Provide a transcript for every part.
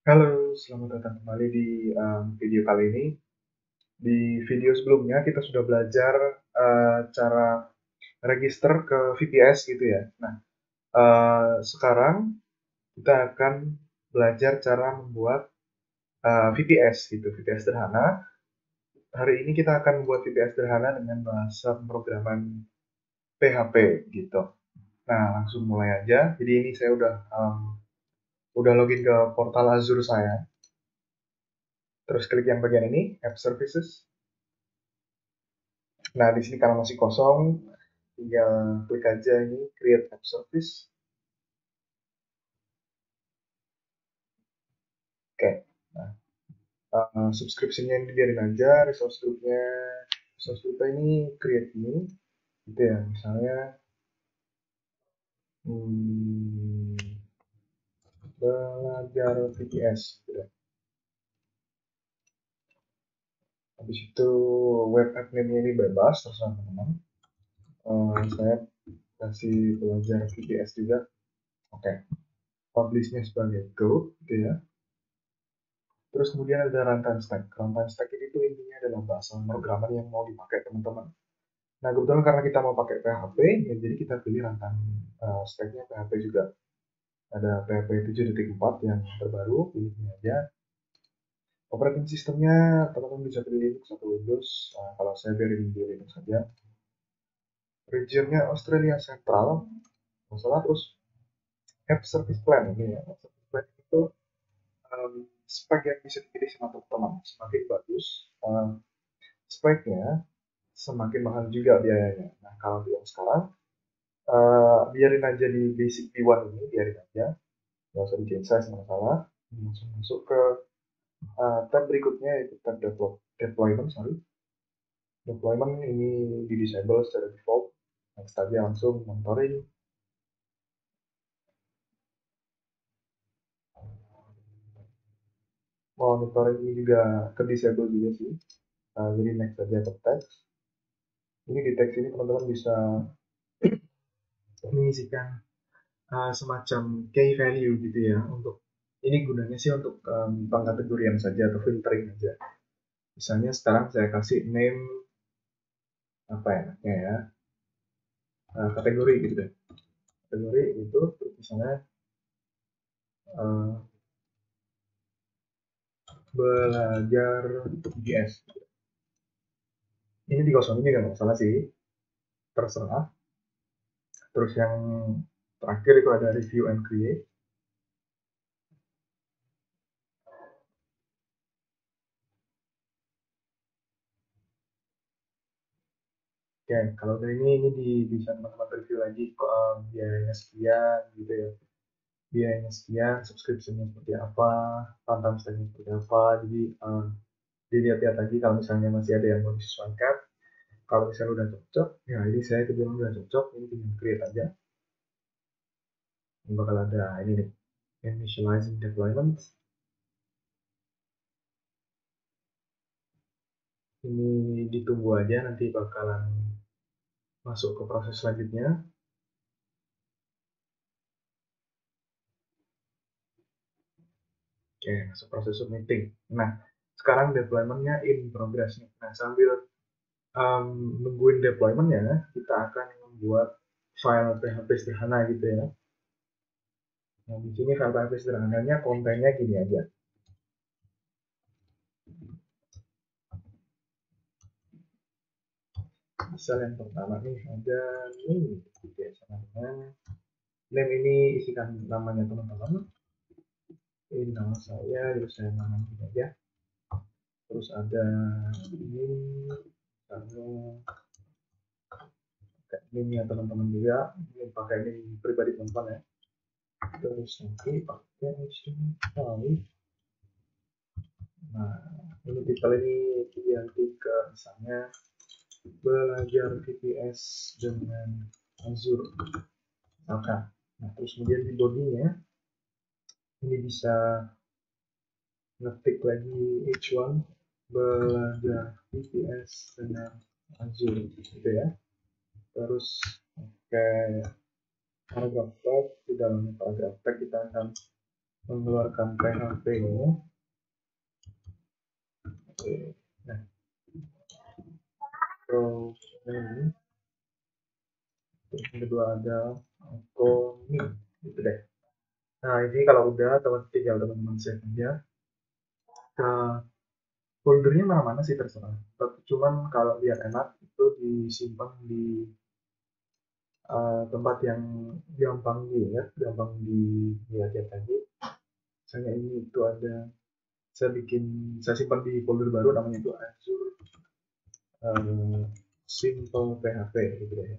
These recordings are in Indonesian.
Halo, selamat datang kembali di video kali ini. Di video sebelumnya kita sudah belajar cara register ke VPS gitu ya. Nah, sekarang kita akan belajar cara membuat VPS gitu, VPS sederhana. Hari ini kita akan membuat VPS sederhana dengan bahasa pemrograman PHP gitu. Nah, langsung mulai aja. Jadi ini saya udah login ke portal Azure saya. Terus klik yang bagian ini, App Services. Nah, di sini karena masih kosong, tinggal klik aja ini Create App Service. Oke. Nah, subscription-nya ini biarin aja, resource group-nya ini create new, gitu ya. Misalnya, hmm, belajar VPS, gitu ya. Habis itu web app name-nya ini bebas, terserah teman-teman. Saya kasih belajar VPS juga. Oke. Publish-nya sebagai Go, gitu ya. Terus kemudian ada runtime stack. Runtime stack ini tuh intinya adalah bahasa pemrograman yang mau dipakai teman-teman. Nah, kebetulan karena kita mau pakai PHP, ya jadi kita pilih runtime stack-nya PHP juga. Ada PHP 7.4 yang terbaru, pilihnya aja. Operating sistemnya, teman-teman bisa pilih Linux atau Windows. Nah, kalau saya biarin di Linux saja. Region-nya Australia Central, masalah terus App Service Plan ini ya. App Service Plan itu spek yang bisa dipilih sama teman-teman. Semakin bagus, speknya semakin mahal juga biayanya. Nah, kalau yang sekarang, biarin aja di basic B1 ini, biarin aja. Nggak usah di change size, masalah. Langsung masuk ke tab berikutnya, yaitu tab deployment, sorry. Deployment ini di disable secara default. Next aja langsung monitoring. Monitoring ini juga ke disable juga sih. Jadi next aja ke text. Ini di text ini teman-teman bisa mengisikan semacam key value gitu ya, untuk ini gunanya sih untuk pengkategorian saja atau filtering aja. Misalnya sekarang saya kasih name apa enaknya ya, kategori gitu deh. Kategori itu misalnya uh, belajar IPS. Ini dikosongin juga nggak masalah sih, terserah. Terus yang terakhir itu ada review and create. Oke, kalau dari ini bisa teman-teman review lagi kok, biayanya sekian gitu ya. Biayanya sekian, subscription-nya seperti apa, runtime stack-nya seperti apa. Jadi dilihat-lihat lagi kalau misalnya masih ada yang mau disesuaikan. Kalau misalnya udah cocok, ya ini saya kebetulan udah cocok, ini tinggal create aja. Ini bakal ada ini nih, initializing deployment. Ini ditunggu aja, nanti bakalan masuk ke proses selanjutnya. Oke, masuk proses submitting. Nah, sekarang deployment-nya in progress nih. Nah, sambil nungguin deployment-nya, kita akan membuat file PHP sederhana gitu ya. Nah, di sini file PHP sederhananya kontennya gini aja. Misal yang pertama nih ada name, gitu ya, sama dengan name ini isikan namanya teman-teman. Ini nama saya, terus saya nama ini aja. Terus ada ini, karena name-nya teman-teman juga, ini pakai name pribadi teman-teman ya. Terus nanti pakai HTML. Nah, ini titel ini diganti ke misalnya belajar VPS dengan Azure. Maka, nah terus kemudian di body-nya ini bisa ngetik lagi H1 belajar VPS dengan Azure gitu ya. Terus pakai paragraph tag, di dalam paragraph tag kita akan mengeluarkan PHP ini. Oke. Nah, terus ini, terus yang kedua ada commit gitu deh. Nah, ini kalau udah tinggal teman-teman save aja ke foldernya mana-mana sih terserah. Tapi cuman kalau biar enak itu disimpan di tempat yang gampang diingat, gampang dilihat lagi. Misalnya ini itu ada, saya simpan di folder baru namanya itu Azure Simple PHP gitu ya.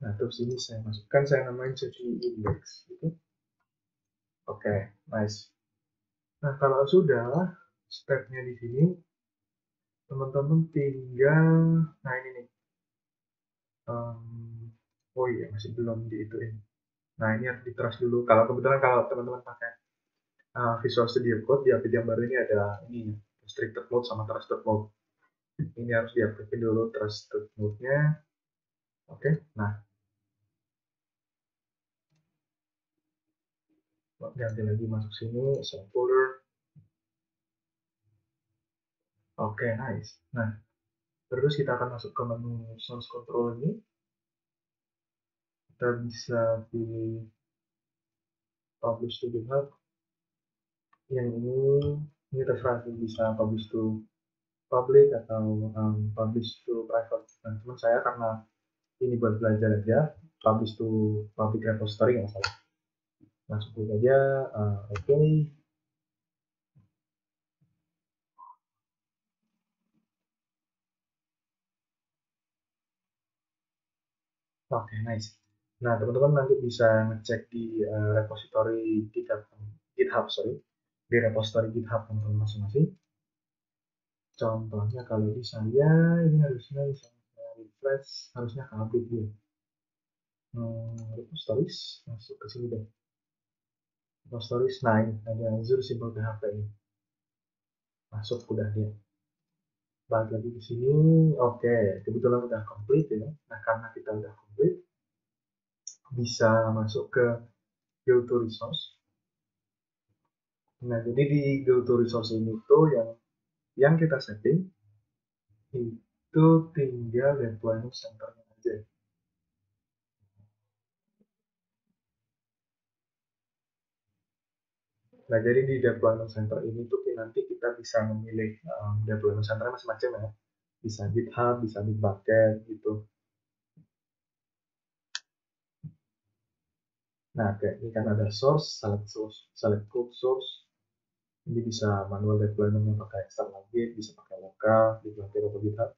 Nah, terus ini saya masukkan, saya namain jadi index gitu. Oke, nice. Nah, kalau sudah stepnya di sini, teman-teman tinggal, nah ini nih, oh iya masih belum diituin. Nah, ini harus di-trust dulu. Kalau kebetulan kalau teman-teman pakai Visual Studio Code di update yang baru ini ada ini restricted mode sama trusted mode. Ini harus diaktifin dulu trusted mode-nya. Oke, nah ganti lagi masuk sini, save folder. Oke, nice. Nah, terus kita akan masuk ke menu source control ini. Kita bisa pilih publish to GitHub. Yang ini terserah, bisa publish to public atau publish to private. Nah, cuman saya karena ini buat belajar aja, publish to public repository nggak salah. Masuk dulu aja, oke. Oke, nice. Nah, teman-teman nanti bisa ngecek di repository GitHub, sorry, di repository GitHub teman-teman masing-masing. Contohnya kalau di saya ini harusnya bisa refresh, harusnya update dia. Repositories, masuk ke sini deh. Repositories, nah ini ada Azure Simple PHP ini. Masuk udah dia. Balik lagi ke sini, oke, kebetulan udah komplit ya. Nah, karena kita udah komplit, bisa masuk ke go to resource. Nah, jadi di go to resource ini tuh yang kita setting itu tinggal deployment center-nya aja. Nah, jadi di deployment center ini tuh nanti kita bisa memilih deployment center macam-macam ya. Bisa GitHub, bisa Bitbucket gitu. Nah, kayak ini kan ada source, select code source. Ini bisa manual deployment yang pakai external git, bisa pakai lokal, Bitbucket atau GitHub.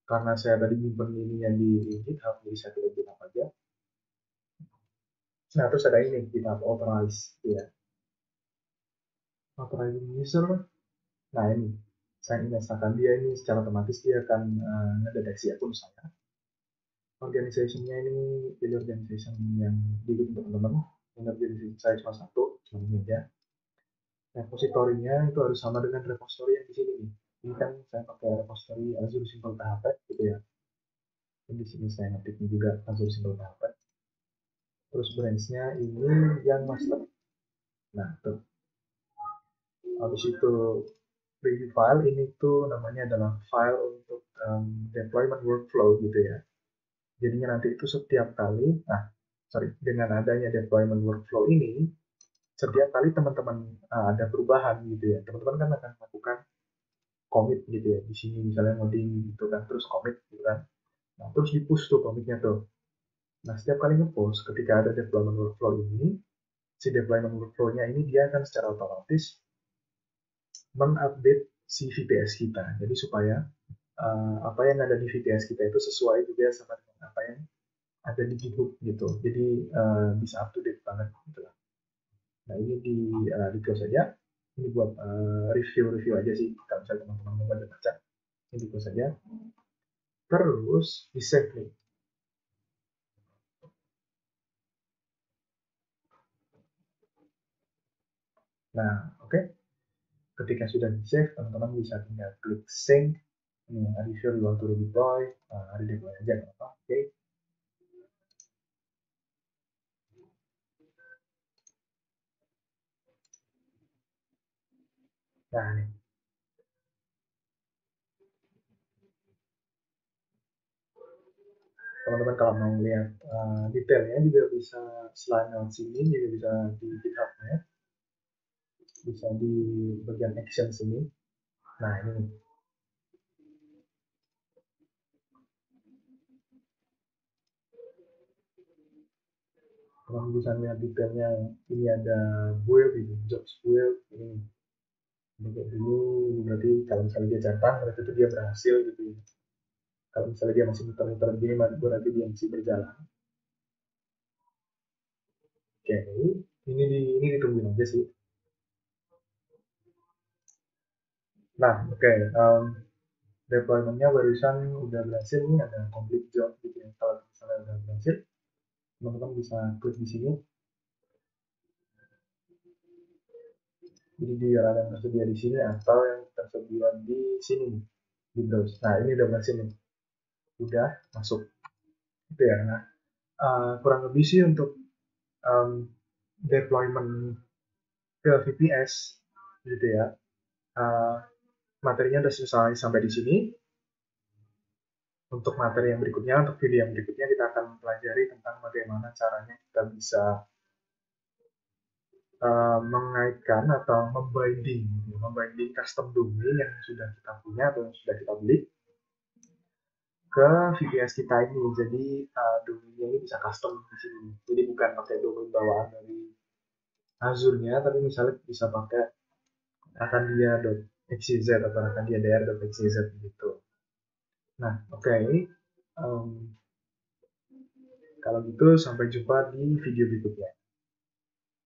Karena saya tadi nyimpen ininya di GitHub, jadi saya pilih GitHub aja. Nah, terus ada ini, GitHub Authorize. Ya. Authorizing user, nah ini, saya investasikan dia ini secara otomatis dia akan ngedeteksi akun saya. Organization-nya ini pilih organization yang dibikin teman-teman. Organization saya cuma satu, cuma ini aja. Repositorinya itu harus sama dengan repository yang di sini nih. Ini kan saya pakai repository Azure Simple PHP gitu ya. Dan di sini saya ngetiknya juga Azure Simple PHP. Terus branch-nya ini yang master. Nah, tuh. Habis itu preview file ini tuh namanya adalah file untuk deployment workflow gitu ya. Jadinya nanti itu setiap kali, dengan adanya deployment workflow ini, setiap kali teman-teman ada perubahan gitu ya, teman-teman kan akan melakukan commit gitu ya. Di sini misalnya ngoding gitu kan, terus commit gitu kan. Nah, terus di push tuh commitnya tuh. Nah, setiap kali nge-push, ketika ada deployment workflow ini, si deployment workflow-nya ini dia akan secara otomatis mengupdate si VPS kita. Jadi supaya apa yang ada di VPS kita itu sesuai juga sama dengan apa yang ada di GitHub gitu. Jadi bisa up to date banget gitu lah. Nah, ini di close aja. Ini buat review aja sih. Kalau misalnya teman-teman mau baca-baca, ini di close aja. Terus di save nih. Nah, oke. Ketika sudah di save, teman-teman bisa tinggal klik sync. Ini are you sure you want to redeploy? Redeploy aja nggak apa-apa. Oke. Nah, ini teman-teman kalau mau lihat detailnya juga bisa, selain lewat sini juga bisa di GitHub-nya, bisa di bagian action sini. Nah, ini nih. Teman bisa lihat detailnya. Ini ada build, ini jobs build, ini bentuk dulu, berarti kalau misalnya dia centang berarti itu dia berhasil gitu ya. Kalau misalnya dia masih muter-muter game berarti dia masih berjalan. Oke, ini ditungguin aja sih. Nah, oke, deployment-nya barusan udah berhasil nih, ada complete job gitu ya. Kalau misalnya udah berhasil, teman-teman bisa klik di sini. Jadi dia ada yang tersedia di sini atau yang tersedia di sini nih, di browse. Nah, ini udah berhasil nih, udah masuk gitu ya. Nah, kurang lebih sih untuk deployment ke VPS gitu ya. Uh, Materinya udah selesai sampai di sini. Untuk materi yang berikutnya, untuk video yang berikutnya kita akan pelajari tentang bagaimana caranya kita bisa mengaitkan atau membinding custom domain yang sudah kita punya atau yang sudah kita beli ke VPS kita ini. Jadi domainnya ini bisa custom di sini. Jadi bukan pakai domain bawaan dari Azure-nya, tapi misalnya bisa pakai rakandia.xyz atau rakandiadr.xyz gitu. Nah, oke. Um, Kalau gitu sampai jumpa di video berikutnya.